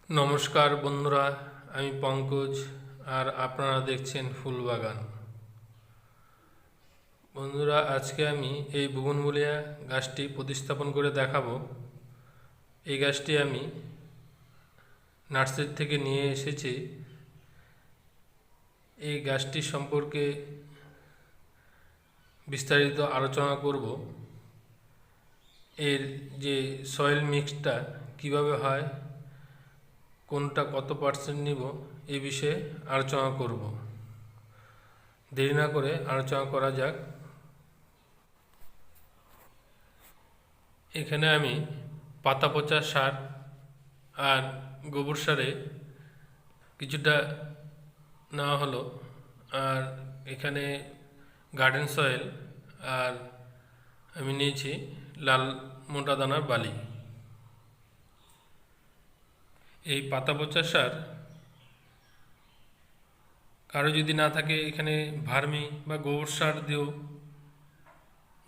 নমস্কার বন্ধুরা, আমি পঙ্কজ আর আপনারা দেখছেন ফুলবাগান। বন্ধুরা, আজকে আমি এই বুগনভুলিয়া গাছটি প্রতিস্থাপন করে দেখাবো। এই গাছটি আমি নার্সারি থেকে নিয়ে এসেছি। এই গাছটি সম্পর্কে বিস্তারিত আলোচনা করব। এর যে সয়েল মিক্সটা কিভাবে হয়, কোনটা কত পার্সেন্ট নিব, এই বিষয়ে আলোচনা করব। দেরি না করে আলোচনা করা যাক। এখানে আমি পাতা পচা সার আর গোবর সারে কিছুটা নেওয়া হলো, আর এখানে গার্ডেন সয়েল, আর আমি নিয়েছি লাল মোটা দানার বালি। এই পাতা পচা সার কারো যদি না থাকে, এখানে ভার্মি বা গোবর সার দিয়েও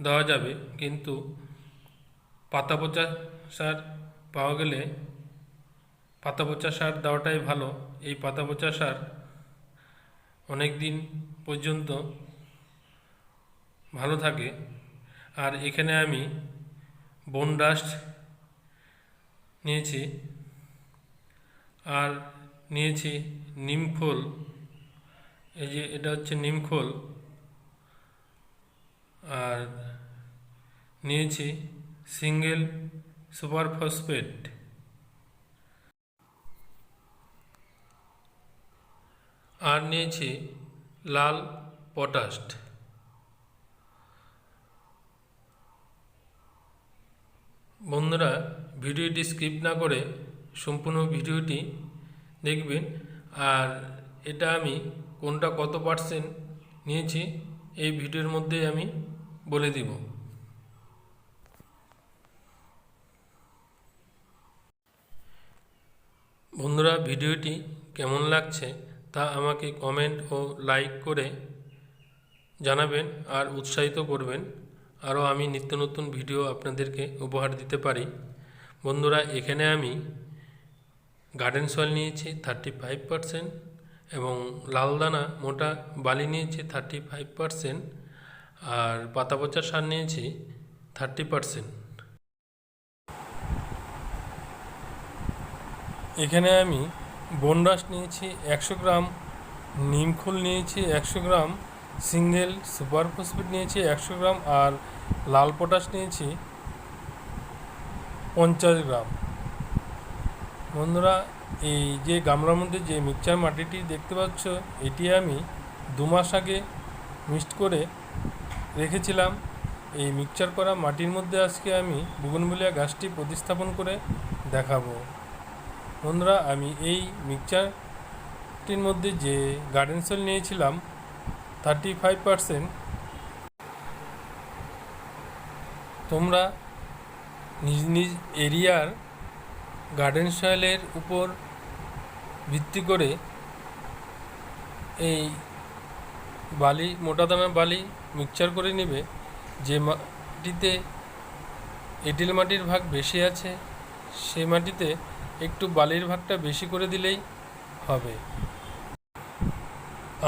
দেওয়া যাবে, কিন্তু পাতা পচা সার পাওয়া গেলে পাতা পচা সার দেওয়াটাই ভালো। এই পাতা পচা সার অনেক দিন পর্যন্ত ভালো থাকে। আর এখানে আমি বোন ডাস্ট নিয়েছি, আর নিয়েছি নিমখোল। এই যে এটা হচ্ছে নিমখোল, আর নিয়েছি সিঙ্গেল সুপার ফসফেট, আর নিয়েছি লাল পটাশ। বন্ধুরা, ভিডিওটি স্কিপ না করে সম্পূর্ণ ভিডিওটি দেখবেন। আর এটা আমি কোনটা কত পার্সেন্ট নিয়েছি এই ভিডিওর মধ্যে আমি বলে দিব। বন্ধুরা, ভিডিওটি কেমন লাগছে তা আমাকে কমেন্ট ও লাইক করে জানাবেন আর উৎসাহিত করবেন, আরও আমি নিত্য নতুন ভিডিও আপনাদেরকে উপহার দিতে পারি। বন্ধুরা, এখানে আমি গার্ডেন সয়েল নিয়েছি 35% এবং লাল দানা মোটা বালি নিয়েছি 35%, আর পাতা পচা সার নিয়েছি 30%। এখানে আমি বনডাস নিয়েছি 100 গ্রাম, নিমখোল নিয়েছি 100 গ্রাম, সিঙ্গেল সুপার ফসফেট নিয়েছি 100 গ্রাম, আর লাল পটাশ নিয়েছি 50 গ্রাম। বন্ধুরা, এই যে গামলার মধ্যে যে মিক্সচার মাটিটি দেখতে পাচ্ছ, এটি আমি 2 মাস আগে মিক্সড করে রেখেছিলাম। এই মিক্সচার করা মাটির মধ্যে আজকে আমি বুগনভুলিয়া গাছটি প্রতিস্থাপন করে দেখাবো। বন্ধুরা, আমি এই মিক্সচারটির মধ্যে যে গার্ডেন সয়েল নিয়েছিলাম 35%, তোমরা নিজ নিজ এরিয়ার গার্ডেন সয়েলের উপর ভিত্তি করে এই বালি, মোটা দানা বালি মিক্সচার করে নেবে। যে মাটিতে এঁটেল মাটির ভাগ বেশি আছে, সে মাটিতে একটু বালির ভাগটা বেশি করে দিলেই হবে।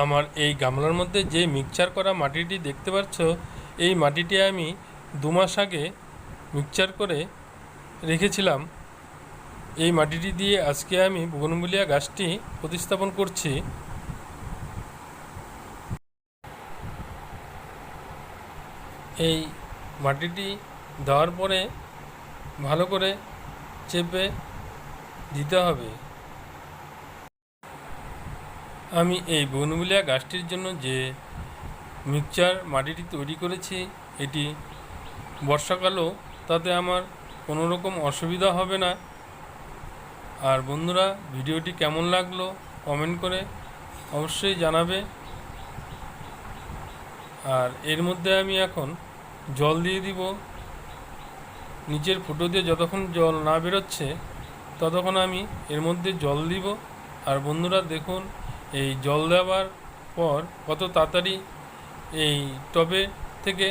আমার এই গামলার মধ্যে যে মিক্সচার করা মাটিটি দেখতে পাচ্ছ, এই মাটিটি আমি 2 মাস আগে মিক্সচার করে রেখেছিলাম। এই মাটিটি দিয়ে আজকে আমি বুগনভুলিয়া গাছটি প্রতিস্থাপন করছি। এই মাটিটি দেওয়ার পরে ভালো করে চেপে দিতে হবে। আমি এই বুগনভুলিয়া গাছটির জন্য যে মিক্সচার মাটিটি তৈরি করেছি, এটি বর্ষাকালেও তাতে আমার কোনো রকম অসুবিধা হবে না। আর বন্ধুরা, ভিডিওটি কেমন লাগলো কমেন্ট করে অবশ্যই জানাবে। আর এর মধ্যে আমি এখন জল দিয়ে দিব। নিচের ফুটো দিয়ে যতক্ষণ জল না বেরোচ্ছে ততক্ষণ আমি এর মধ্যে জল দিব। আর বন্ধুরা দেখুন, এই জল দেওয়ার পর কত তাড়াতাড়ি এই টবে থেকে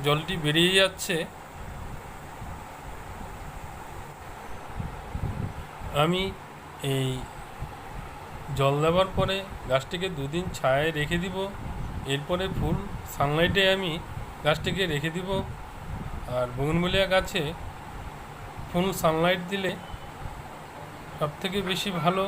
জলটি বেরিয়ে যাচ্ছে। আমি এই জল দেওয়ার পরে গাছটিকে 2 দিন ছায়ায় রেখে দিব। এরপরে ফুল সানলাইটে আমি গাছটিকে রেখে দিব। আর বোগনভেলিয়া গাছে ফুল সানলাইট দিলে সবথেকে বেশি ভালো